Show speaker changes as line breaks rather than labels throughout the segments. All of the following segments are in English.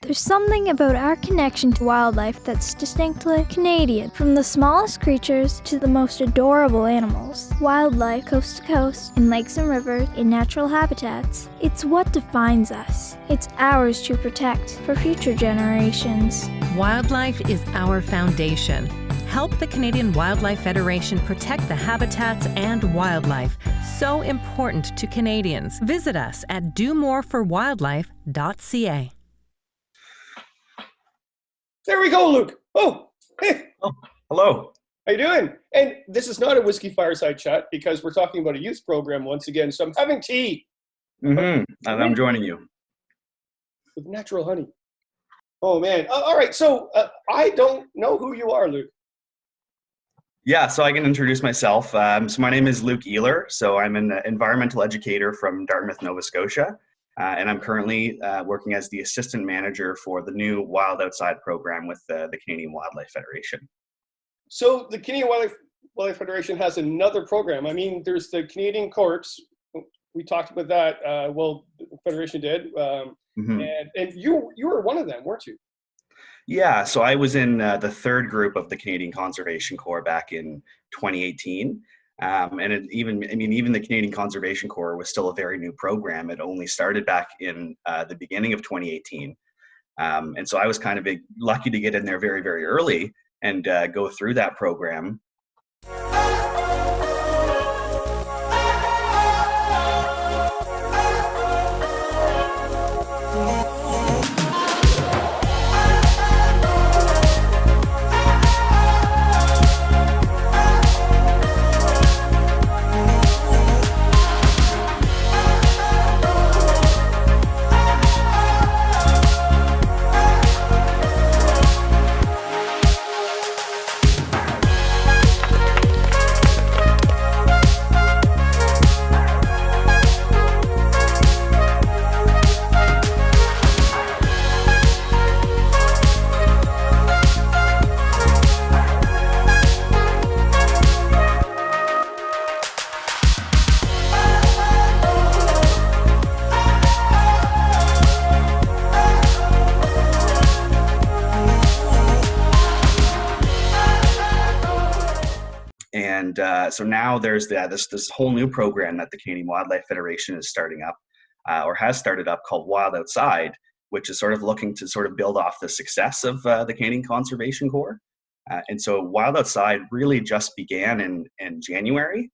There's something about our connection to wildlife that's distinctly Canadian, from the smallest creatures to the most adorable animals. Wildlife, coast to coast, in lakes and rivers, in natural habitats. It's what defines us. It's ours to protect for future generations.
Wildlife is our foundation. Help the Canadian Wildlife Federation protect the habitats and wildlife, so important to Canadians. Visit us at domoreforwildlife.ca.
There we go, Luke. Oh, hey.
Oh, hello.
How you doing? And this is not a whiskey fireside chat because we're talking about a youth program once again. So I'm having tea.
And I'm joining you.
With natural honey. Oh, man. All right. So I don't know who you are, Luke.
Yeah, so I can introduce myself. So my name is Luke Ehler. So I'm an environmental educator from Dartmouth, Nova Scotia. And I'm currently working as the assistant manager for the new Wild Outside program with the Canadian Wildlife Federation.
So the Canadian Wildlife Federation has another program. I mean, there's the Canadian Corps. We talked about that. The Federation did. And you were one of them, weren't you?
Yeah, so I was in the third group of the Canadian Conservation Corps back in 2018. And even the Canadian Conservation Corps was still a very new program. It only started back in the beginning of 2018. And so I was kind of lucky to get in there very, very early and go through that program. And so now there's this whole new program that the Canadian Wildlife Federation is starting up, or has started up, called Wild Outside, which is sort of looking to sort of build off the success of the Canadian Conservation Corps. And so Wild Outside really just began in January.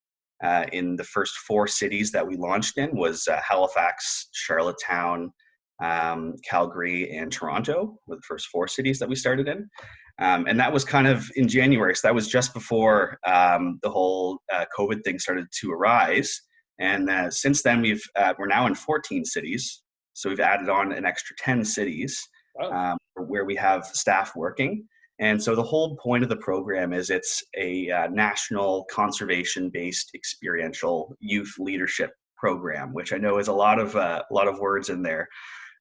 In the first 4 cities that we launched in was Halifax, Charlottetown, Calgary, and Toronto were the first 4 cities that we started in. And that was kind of in January. So that was just before the whole COVID thing started to arise. And since then, we're now in 14 cities. So we've added on an extra 10 cities where we have staff working. And so the whole point of the program is it's a national conservation-based experiential youth leadership program, which I know is a lot of words in there.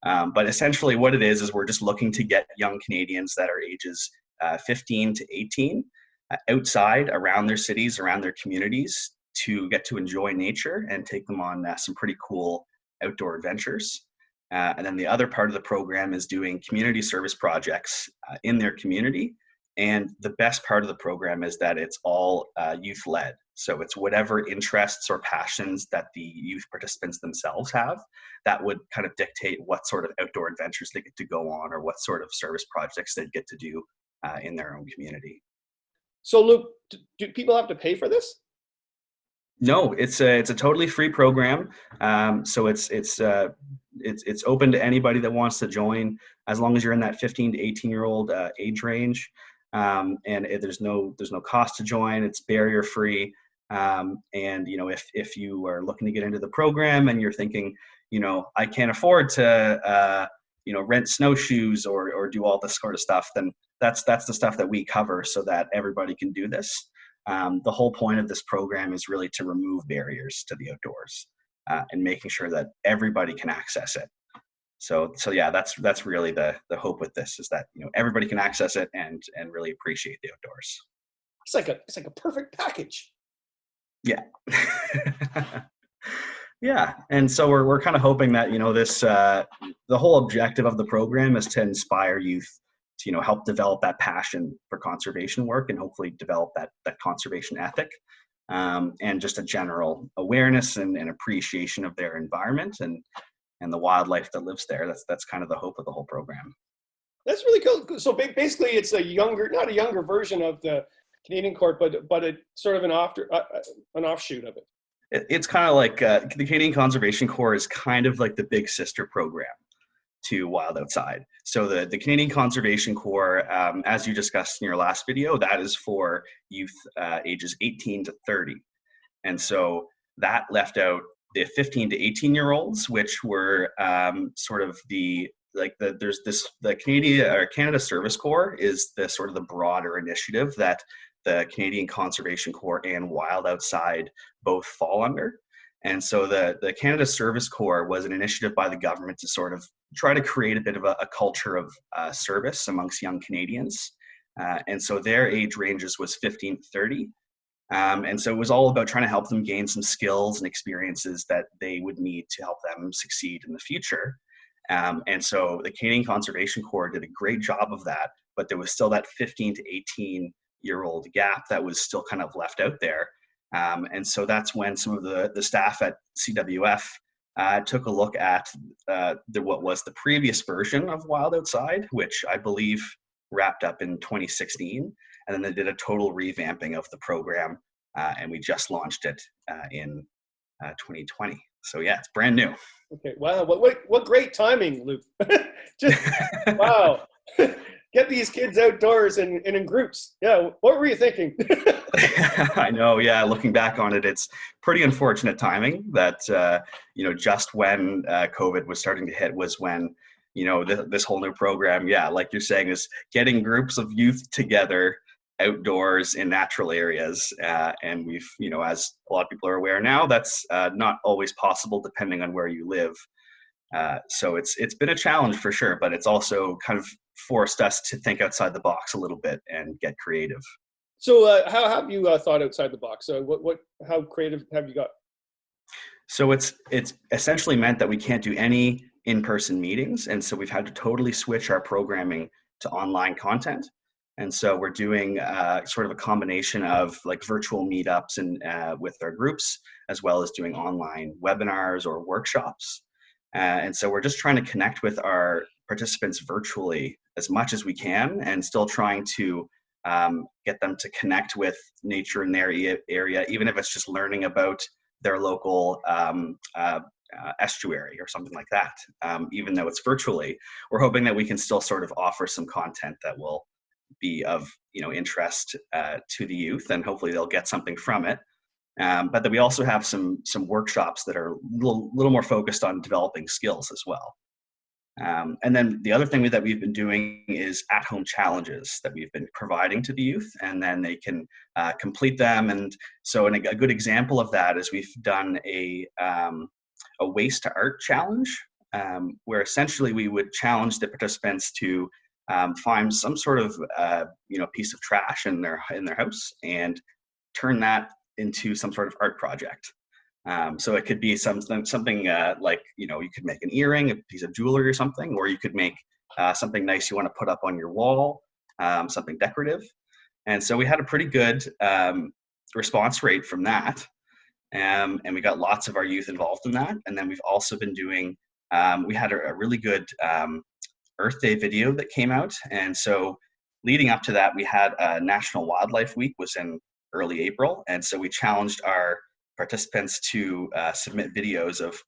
But essentially what it is we're just looking to get young Canadians that are ages 15 to 18 outside around their cities, around their communities, to get to enjoy nature and take them on some pretty cool outdoor adventures. And then the other part of the program is doing community service projects in their community. And the best part of the program is that it's all youth-led. So it's whatever interests or passions that the youth participants themselves have that would kind of dictate what sort of outdoor adventures they get to go on or what sort of service projects they'd get to do in their own community.
So Luke, do people have to pay for this?
No, it's a totally free program. So it's open to anybody that wants to join, as long as you're in that 15 to 18-year-old age range. And there's no cost to join. It's barrier free. And if you are looking to get into the program and you're thinking, I can't afford to rent snowshoes or do all this sort of stuff, then that's the stuff that we cover so that everybody can do this. The whole point of this program is really to remove barriers to the outdoors and making sure that everybody can access it. So yeah, that's really the hope with this, is that everybody can access it and really appreciate the outdoors.
It's like a perfect package.
Yeah. Yeah, and so we're kind of hoping that this the whole objective of the program is to inspire youth to help develop that passion for conservation work and hopefully develop that conservation ethic, and just a general awareness and appreciation of their environment and the wildlife that lives there. That's kind of the hope of the whole program.
That's really cool. So basically, it's not a younger version of the Canadian Court, but a sort of an offshoot of it.
It's kind of like the Canadian Conservation Corps is kind of like the big sister program to Wild Outside. So the Canadian Conservation Corps, as you discussed in your last video, that is for youth ages 18 to 30. And so that left out the 15 to 18-year-olds, which were sort of Canada Service Corps is the sort of the broader initiative that the Canadian Conservation Corps and Wild Outside both fall under. And so the Canada Service Corps was an initiative by the government to sort of try to create a bit of a culture of service amongst young Canadians. And so their age ranges was 15 to 30. And so it was all about trying to help them gain some skills and experiences that they would need to help them succeed in the future. And so the Canadian Conservation Corps did a great job of that, but there was still that 15 to 18-year-old gap that was still kind of left out there. And so that's when some of the staff at CWF took a look at what was the previous version of Wild Outside, which I believe wrapped up in 2016. And then they did a total revamping of the program, and we just launched it in 2020. So yeah, it's brand new.
Okay, wow, what great timing, Luke. Just wow. Get these kids outdoors and in groups. Yeah, what were you thinking?
I know, yeah, looking back on it, it's pretty unfortunate timing that, just when COVID was starting to hit was when, this whole new program, yeah, like you're saying, is getting groups of youth together outdoors in natural areas. And we've, as a lot of people are aware now, that's not always possible depending on where you live. So it's been a challenge for sure, but it's also kind of forced us to think outside the box a little bit and get creative.
So how have you thought outside the box? So how creative have you got?
So it's essentially meant that we can't do any in-person meetings. And so we've had to totally switch our programming to online content. And so we're doing sort of a combination of like virtual meetups and with our groups, as well as doing online webinars or workshops. And so we're just trying to connect with our participants virtually as much as we can, and still trying to get them to connect with nature in their area, even if it's just learning about their local estuary or something like that. Even though it's virtually, we're hoping that we can still sort of offer some content that will be of interest to the youth, and hopefully they'll get something from it. But that we also have some workshops that are a little more focused on developing skills as well. And then the other thing that we've been doing is at-home challenges that we've been providing to the youth, and then they can complete them. And so a good example of that is we've done a waste to art challenge, where essentially we would challenge the participants to find some sort of piece of trash in their house and turn that into some sort of art project. So it could be something like, you could make an earring, a piece of jewelry or something, or you could make something nice you want to put up on your wall, something decorative. And so we had a pretty good response rate from that. And we got lots of our youth involved in that. And then we've also been doing, we had a really good Earth Day video that came out. And so leading up to that, we had National Wildlife Week was in early April. And so we challenged our participants to submit videos of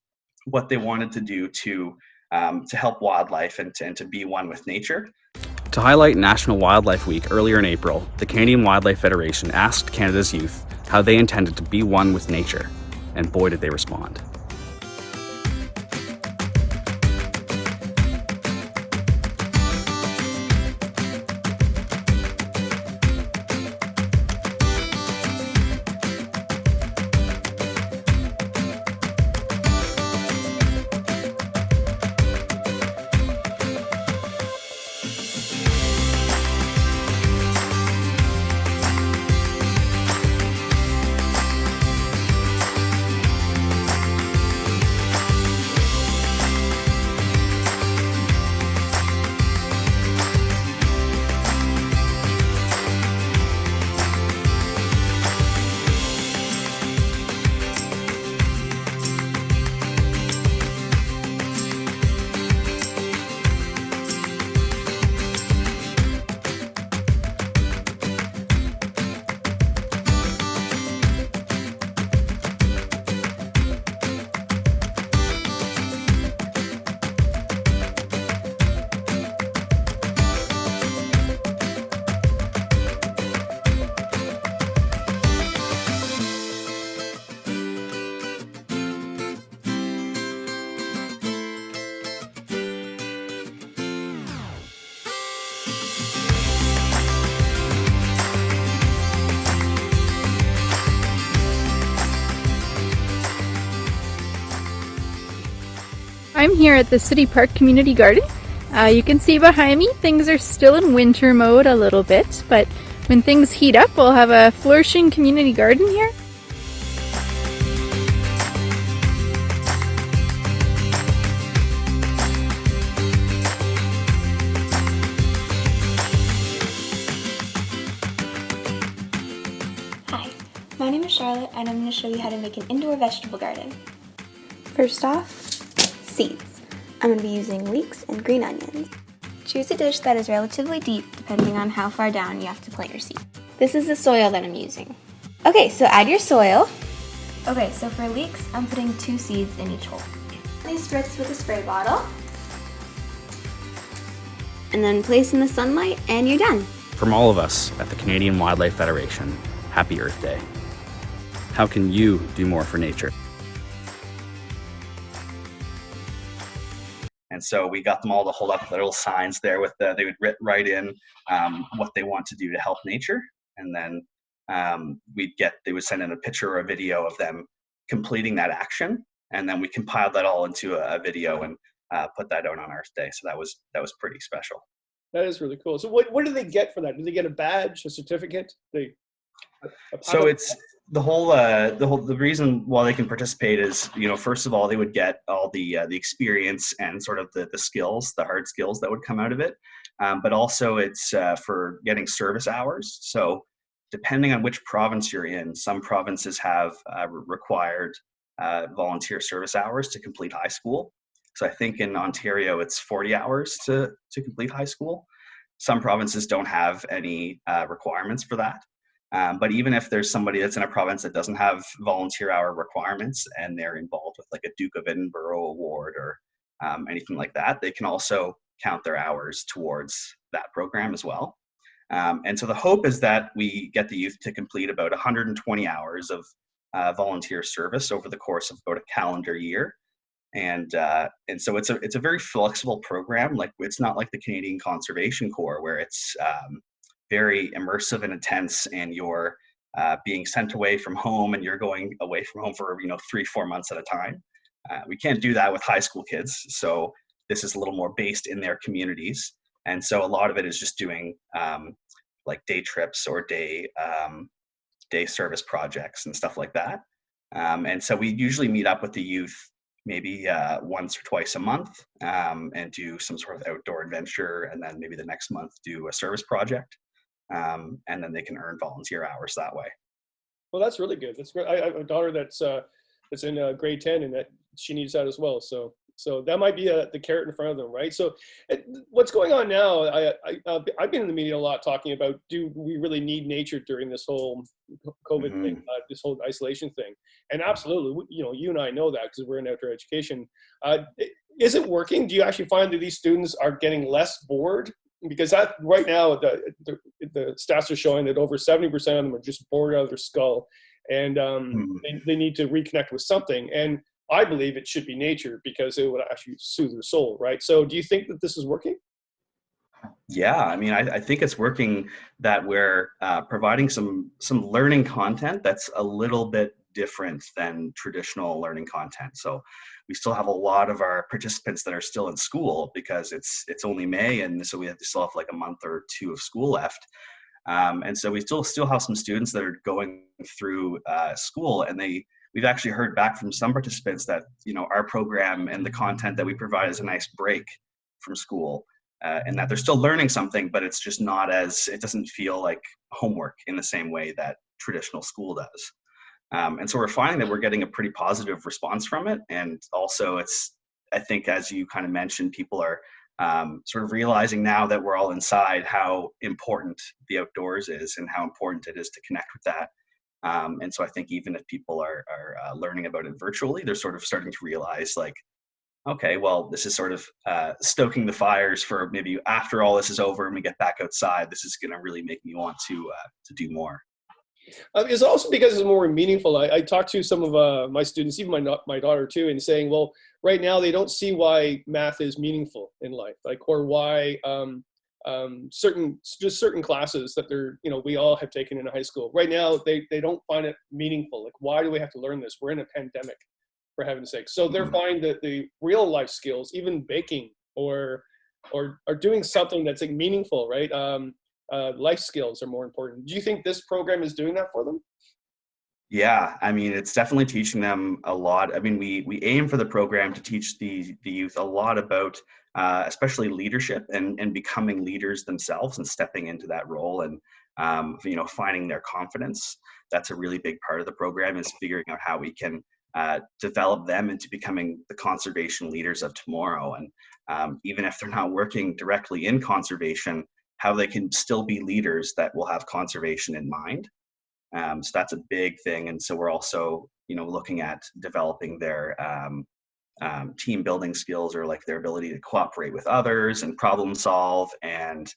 what they wanted to do to help wildlife and to be one with nature.
To highlight National Wildlife Week earlier in April, the Canadian Wildlife Federation asked Canada's youth how they intended to be one with nature, and boy did they respond.
I'm here at the City Park Community Garden. You can see behind me, things are still in winter mode a little bit, but when things heat up, we'll have a flourishing community garden here.
Hi, my name is Charlotte and I'm going to show you how to make an indoor vegetable garden. First off, seeds. I'm going to be using leeks and green onions. Choose a dish that is relatively deep depending on how far down you have to plant your seed. This is the soil that I'm using. Okay, so add your soil. Okay, so for leeks, I'm putting 2 seeds in each hole. Place spritz with a spray bottle. And then place in the sunlight and you're done.
From all of us at the Canadian Wildlife Federation, Happy Earth Day. How can you do more for nature?
And so we got them all to hold up little signs there with they would write in what they want to do to help nature. And then they would send in a picture or a video of them completing that action. And then we compiled that all into a video and put that out on Earth Day. So that was pretty special.
That is really cool. So what do they get for that? Do they get a badge, a certificate?
So it's the reason why they can participate is, first of all, they would get all the experience and sort of the skills, the hard skills that would come out of it. But also it's for getting service hours. So depending on which province you're in, some provinces have required volunteer service hours to complete high school. So I think in Ontario, it's 40 hours to complete high school. Some provinces don't have any requirements for that. But even if there's somebody that's in a province that doesn't have volunteer hour requirements and they're involved with like a Duke of Edinburgh award or anything like that, they can also count their hours towards that program as well. And so the hope is that we get the youth to complete about 120 hours of volunteer service over the course of about a calendar year. And so it's a very flexible program. Like, it's not like the Canadian Conservation Corps where it's very immersive and intense, and you're being sent away from home and you're going away from home for 3-4 months at a time. We can't do that with high school kids. So this is a little more based in their communities. And so a lot of it is just doing like day trips or day service projects and stuff like that. And so we usually meet up with the youth maybe once or twice a month and do some sort of outdoor adventure, and then maybe the next month do a service project. And then they can earn volunteer hours that way.
Well, that's really good. That's great. I have a daughter that's in grade 10, and that she needs that as well. So that might be the carrot in front of them, right? So what's going on now? I've been in the media a lot talking about, do we really need nature during this whole COVID thing, this whole isolation thing? And absolutely, you and I know that because we're in outdoor education. Is it working? Do you actually find that these students are getting less bored? Because that right now, the stats are showing that over 70% of them are just bored out of their skull, and they need to reconnect with something. And I believe it should be nature because it would actually soothe their soul, right? So do you think that this is working?
Yeah, I mean, I think it's working, that we're providing some learning content that's a little bit different than traditional learning content. So we still have a lot of our participants that are still in school because it's only May, and so we still have like a month or 2 of school left. And so we still have some students that are going through school, and we've actually heard back from some participants that our program and the content that we provide is a nice break from school, and that they're still learning something, but it's just it doesn't feel like homework in the same way that traditional school does. And so we're finding that we're getting a pretty positive response from it. And also I think, as you kind of mentioned, people are sort of realizing now that we're all inside how important the outdoors is and how important it is to connect with that. And so I think even if people are learning about it virtually, they're sort of starting to realize, like, okay, well, this is sort of stoking the fires for maybe after all this is over and we get back outside, this is going to really make me want to do more.
It's also because it's more meaningful. I talked to some of my students, even my daughter too, and saying, well, right now they don't see why math is meaningful in life, like, or why certain classes that we all have taken in high school. Right now, they don't find it meaningful. Like, why do we have to learn this? We're in a pandemic. for heaven's sake. So they're finding that the real life skills, even baking or doing something that's like meaningful, right? Life skills are more important. Do you think this program is doing that for them?
Yeah, I mean, it's definitely teaching them a lot. I mean, we aim for the program to teach the youth a lot about, especially leadership and becoming leaders themselves and stepping into that role and, finding their confidence. That's a really big part of the program, is figuring out how we can develop them into becoming the conservation leaders of tomorrow. And even if they're not working directly in conservation, how they can still be leaders that will have conservation in mind. So that's a big thing. And so we're also, looking at developing their team building skills, or like their ability to cooperate with others and problem solve. And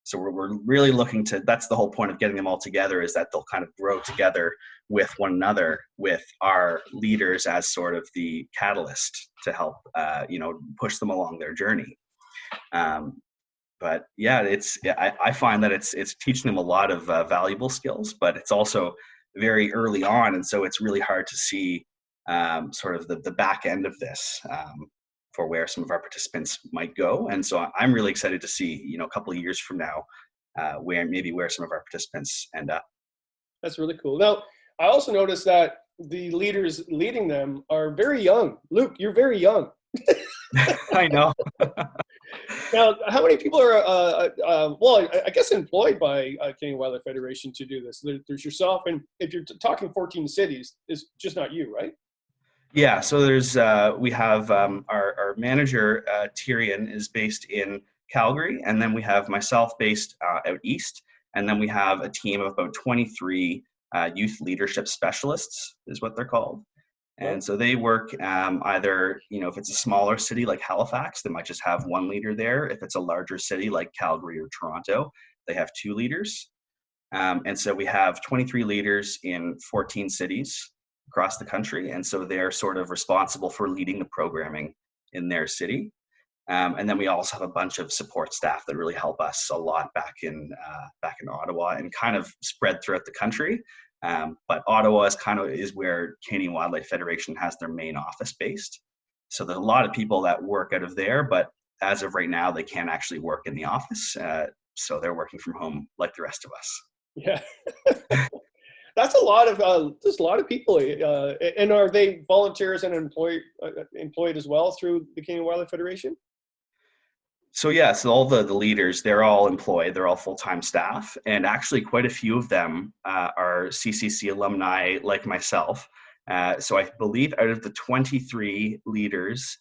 so we're really looking to, that's the whole point of getting them all together, is that they'll kind of grow together with one another, with our leaders as sort of the catalyst to help, push them along their journey. But yeah, I find that it's teaching them a lot of valuable skills, but it's also very early on, and so it's really hard to see sort of the back end of this for where some of our participants might go. And so I'm really excited to see, a couple of years from now, where some of our participants end up. That's
really cool. Now, I also noticed that the leaders leading them are very young. Luke, you're very young.
I know.
Now, how many people are, I guess, employed by Canadian Wildlife Federation to do this? There's yourself, and if you're talking 14 cities, it's just not you, right? Yeah, so we have our manager, Tyrion, is based in Calgary, and then we have myself based out east, and then we have a team of about 23 youth leadership specialists, is what they're called. And so they work either, if it's a smaller city like Halifax, they might just have one leader there. If it's a larger city like Calgary or Toronto, they have 2 leaders. And so we have 23 leaders in 14 cities across the country. And so they're sort of responsible for leading the programming in their city. And then we also have a bunch of support staff that really help us a lot back in Ottawa, and kind of spread throughout the country. But Ottawa is where Canadian Wildlife Federation has their main office based. So there's a lot of people that work out of there, but as of right now, they can't actually work in the office. So they're working from home like the rest of us. Yeah. That's there's a lot of people. And are they volunteers and employed as well through the Canadian Wildlife Federation? So yeah, so all the leaders, they're all employed, they're all full-time staff, and actually quite a few of them are CCC alumni like myself. So I believe out of the 23 leaders,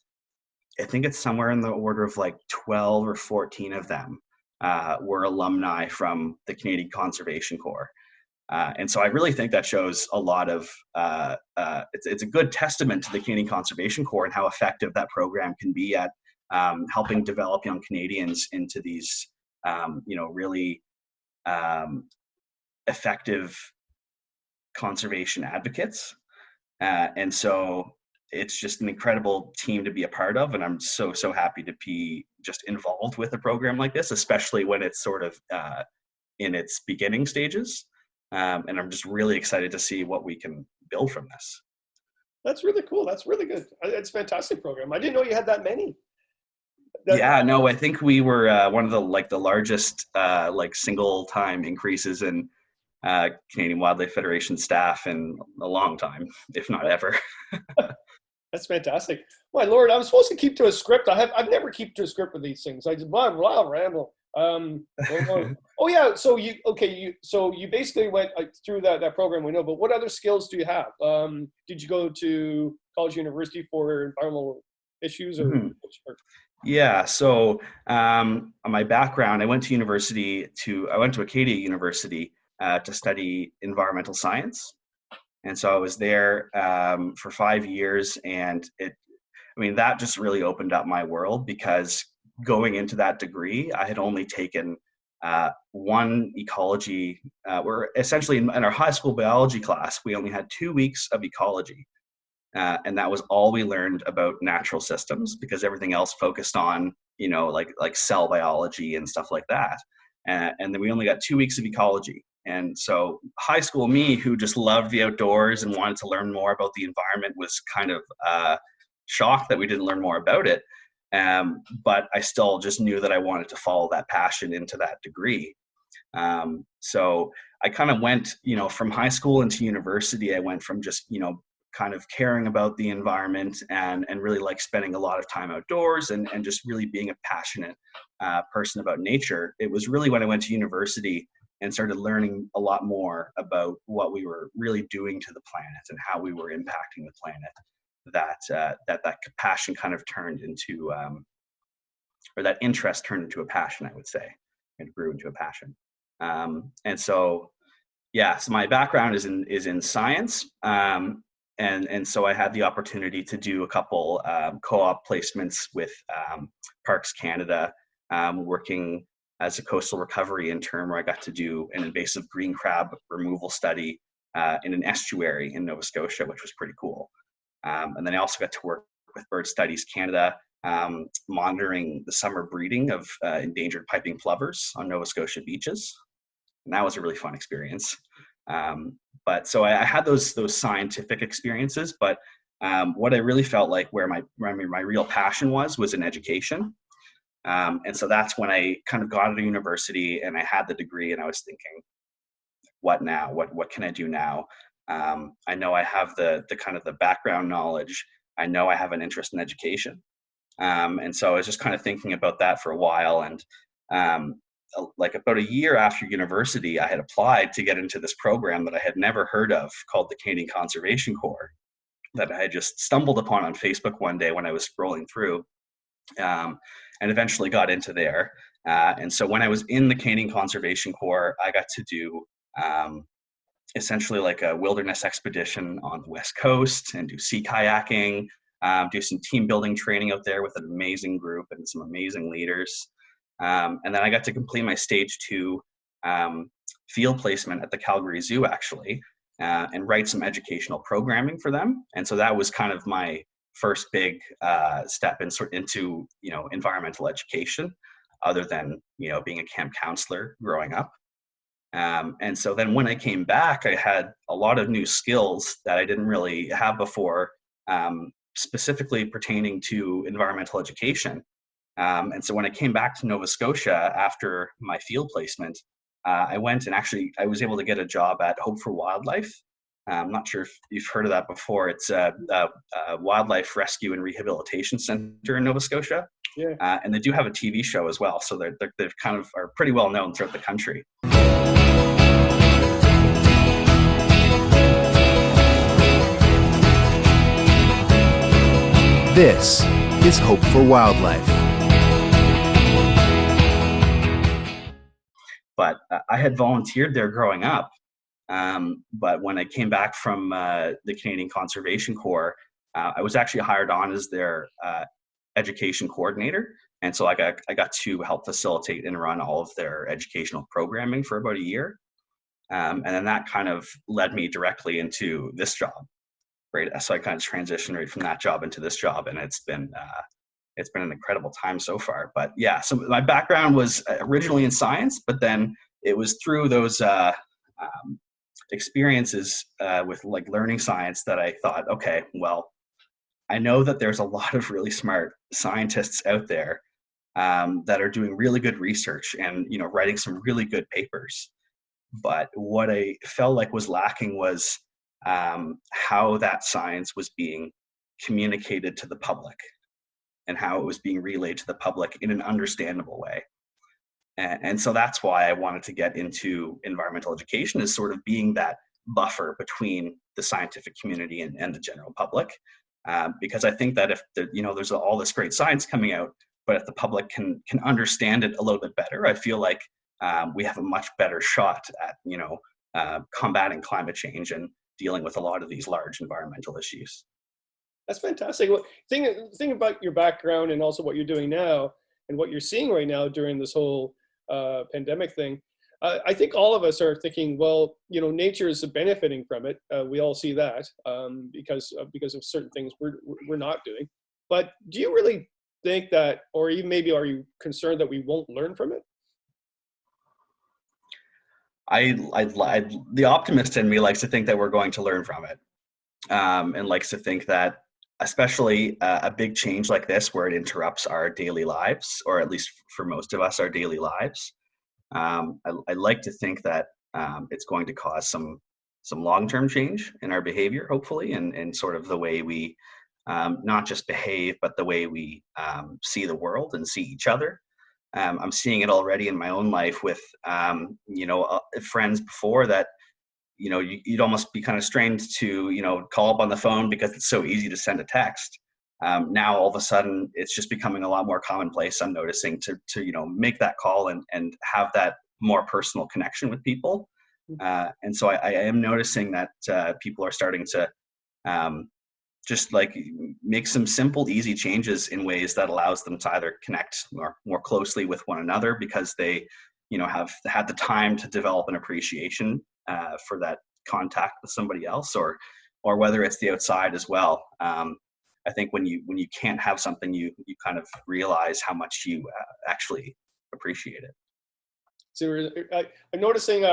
I think it's somewhere in the order of like 12 or 14 of them were alumni from the Canadian Conservation Corps. And so I really think that shows a lot of, it's a good testament to the Canadian Conservation Corps and how effective that program can be at helping develop young Canadians into these, really effective conservation advocates. And so it's just an incredible team to be a part of. And I'm so happy to be just involved with a program like this, especially when it's sort of in its beginning stages. And I'm just really excited to see what we can build from this. That's really cool. That's really good. It's a fantastic program. I didn't know you had that many. I think we were one of the largest single time increases in Canadian Wildlife Federation staff in a long time, if not ever. That's fantastic. My Lord, I'm supposed to keep to a script. I've never keep to a script with these things. I just ramble. Oh yeah. So you basically went through that program, we know. But what other skills do you have? Did you go to college, university for environmental issues or? Mm-hmm. Yeah. So my background, I went to Acadia University to study environmental science. And so I was there for 5 years, and that just really opened up my world, because going into that degree, I had only taken one ecology. We're essentially in our high school biology class, we only had 2 weeks of ecology. And that was all we learned about natural systems, because everything else focused on, like cell biology and stuff like that. And then we only got 2 weeks of ecology.
And so high school me, who just loved the outdoors and wanted to learn more about the environment, was kind of shocked that we didn't learn more about it. But I still just knew that I wanted to follow that passion into that degree. So I kind of went, from high school into university, I went from just, kind of caring about the environment and really like spending a lot of time outdoors and just really being a passionate person about nature. It was really when I went to university and started learning a lot more about what we were really doing to the planet and how we were impacting the planet, that passion kind of turned into, or that interest turned into a passion, I would say. It grew into a passion. And so, so my background is in science. And so I had the opportunity to do a couple co-op placements with Parks Canada, working as a coastal recovery intern, where I got to do an invasive green crab removal study in an estuary in Nova Scotia, which was pretty cool. And then I also got to work with Bird Studies Canada, monitoring the summer breeding of endangered piping plovers on Nova Scotia beaches. And that was a really fun experience. But so I had those scientific experiences, but what I really felt like where my real passion was in education. And so that's when I kind of got out of university and I had the degree, and I was thinking, what now? What can I do now? I know I have the kind of the background knowledge. I know I have an interest in education. And so I was just kind of thinking about that for a while. And like about a year after university, I had applied to get into this program that I had never heard of called the Canadian Conservation Corps, that I had just stumbled upon on Facebook one day when I was scrolling through, and eventually got into there. And so when I was in the Canadian Conservation Corps, I got to do essentially like a wilderness expedition on the West Coast and do sea kayaking, do some team building training out there with an amazing group and some amazing leaders. And then I got to complete my stage 2 field placement at the Calgary Zoo, actually, and write some educational programming for them. And so that was kind of my first big step into environmental education, other than being a camp counselor growing up. And so then when I came back, I had a lot of new skills that I didn't really have before, specifically pertaining to environmental education. And so when I came back to Nova Scotia after my field placement, I went and actually I was able to get a job at Hope for Wildlife. I'm not sure if you've heard of that before. It's a wildlife rescue and rehabilitation center in Nova Scotia.
Yeah.
And they do have a TV show as well. So they're kind of are pretty well known throughout the country.
This is Hope for Wildlife.
But I had volunteered there growing up. But when I came back from the Canadian Conservation Corps, I was actually hired on as their education coordinator. And so I got to help facilitate and run all of their educational programming for about a year. And then that kind of led me directly into this job, right? So I kind of transitioned right from that job into this job, and it's been an incredible time so far. But yeah, so my background was originally in science, but then it was through those experiences with like learning science that I thought, okay, well, I know that there's a lot of really smart scientists out there that are doing really good research and writing some really good papers. But what I felt like was lacking was how that science was being communicated to the public and how it was being relayed to the public in an understandable way. And so that's why I wanted to get into environmental education, is sort of being that buffer between the scientific community and the general public. Because I think that if there's all this great science coming out, but if the public can understand it a little bit better, I feel like we have a much better shot at combating climate change and dealing with a lot of these large environmental issues.
That's fantastic. Well, think about your background and also what you're doing now and what you're seeing right now during this whole pandemic thing. I think all of us are thinking, well, nature is benefiting from it. We all see that because of certain things we're not doing. But do you really think that, or even maybe are you concerned that we won't learn from it?
The optimist in me likes to think that we're going to learn from it, and likes to think that, especially a big change like this, where it interrupts our daily lives, or at least for most of us, our daily lives. I like to think that it's going to cause some long-term change in our behavior, hopefully, and sort of the way we not just behave, but the way we see the world and see each other. I'm seeing it already in my own life with, friends before that, you'd almost be kind of strained to, call up on the phone because it's so easy to send a text. Now, all of a sudden, it's just becoming a lot more commonplace, I'm noticing, to make that call and have that more personal connection with people. And so I am noticing that people are starting to just like make some simple, easy changes in ways that allows them to either connect more closely with one another because they, have had the time to develop an appreciation for that contact with somebody else, or whether it's the outside as well. I think when you can't have something, you kind of realize how much you actually appreciate it.
So I'm noticing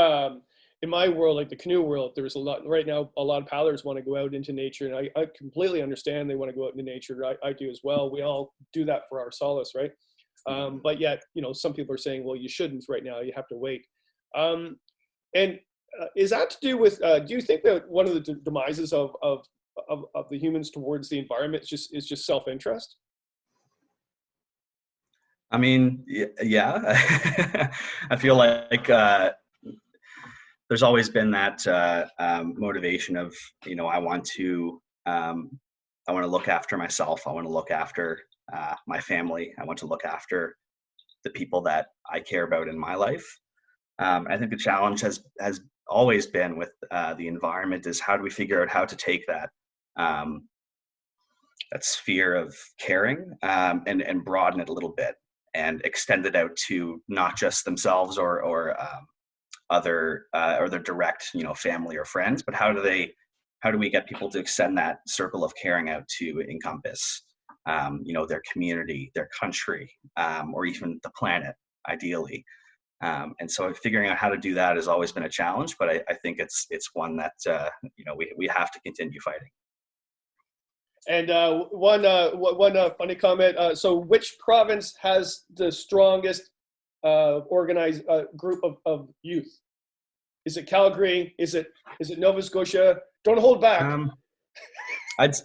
in my world, like the canoe world, there's a lot right now. A lot of paddlers want to go out into nature, and I completely understand they want to go out into nature. I do as well. We all do that for our solace, right? But yet, some people are saying, well, you shouldn't right now. You have to wait. And is that to do with? Do you think that one of the demises of the humans towards the environment is just self-interest?
I mean, yeah. I feel like there's always been that motivation of, I want to look after myself. I want to look after my family. I want to look after the people that I care about in my life. I think the challenge has always been with the environment is how do we figure out how to take that sphere of caring and broaden it a little bit and extend it out to not just themselves or other or their direct family or friends, but how do we get people to extend that circle of caring out to encompass their community, their country, or even the planet, ideally. And so figuring out how to do that has always been a challenge, but I think it's one that we have to continue fighting.
And one funny comment. So which province has the strongest organized group of youth? Is it Calgary? Is it Nova Scotia? Don't hold back.
I'd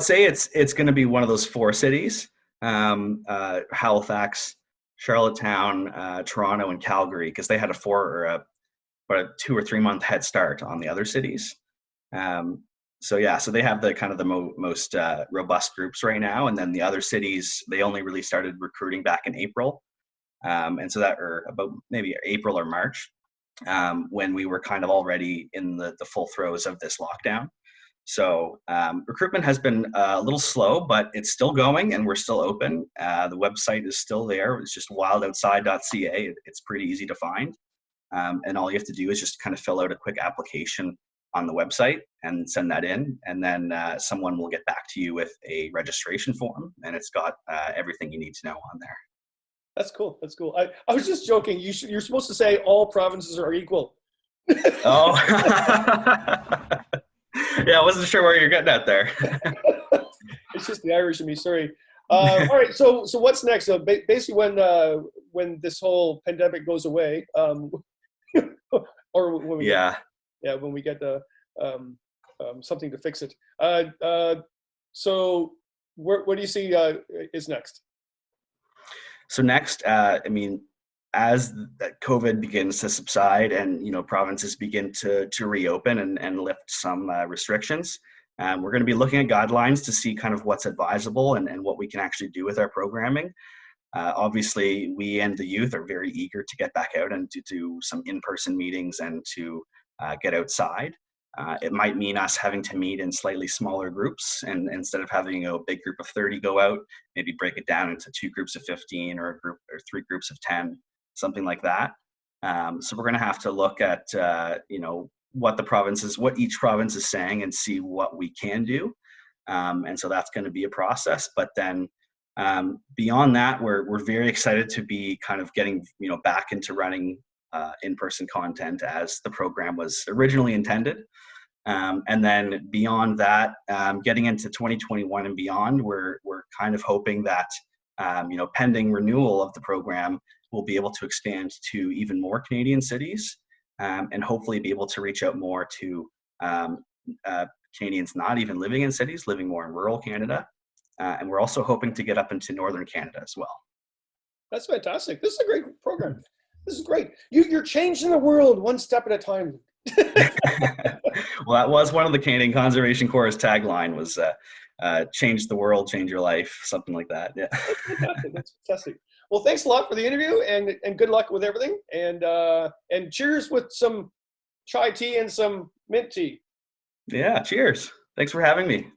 say it's going to be one of those four cities: Halifax, Charlottetown, Toronto, and Calgary, because they had a 2 or 3 month head start on the other cities. So they have the kind of the most robust groups right now, and then the other cities, they only really started recruiting back in April, and so that, or about maybe April or March, when we were kind of already in the full throes of this lockdown. So recruitment has been a little slow, but it's still going, and we're still open. The website is still there. It's just wildoutside.ca. It's pretty easy to find, and all you have to do is just kind of fill out a quick application on the website and send that in, and then someone will get back to you with a registration form, and it's got everything you need to know on there.
That's cool. That's cool. I was just joking. You're supposed to say all provinces are equal.
Oh. Yeah, I wasn't sure where you're getting at there.
It's just the Irish in me. Sorry. All right. So what's next? So basically, when this whole pandemic goes away, or when we when we get something to fix it. So what do you see is next?
So next, as COVID begins to subside and provinces begin to reopen and lift some restrictions, we're going to be looking at guidelines to see kind of what's advisable and what we can actually do with our programming. Obviously, we and the youth are very eager to get back out and to do some in-person meetings and to get outside. It might mean us having to meet in slightly smaller groups, and instead of having a big group of 30 go out, maybe break it down into 2 groups of 15 or 3 groups of 10, something like that. So we're going to have to look at what each province is saying and see what we can do. And so that's going to be a process. But then beyond that, we're very excited to be kind of getting back into running in-person content as the program was originally intended. And then beyond that, getting into 2021 and beyond, we're kind of hoping that, pending renewal of the program, we'll be able to expand to even more Canadian cities, and hopefully be able to reach out more to Canadians not even living in cities, living more in rural Canada. And we're also hoping to get up into Northern Canada as well.
That's fantastic. This is a great program. This is great. You're changing the world one step at a time.
Well, that was one of the Canadian Conservation Corps' tagline was change the world, change your life, something like that. Yeah.
That's fantastic. That's fantastic. Well, thanks a lot for the interview, and good luck with everything. And cheers with some chai tea and some mint tea.
Yeah, cheers. Thanks for having me.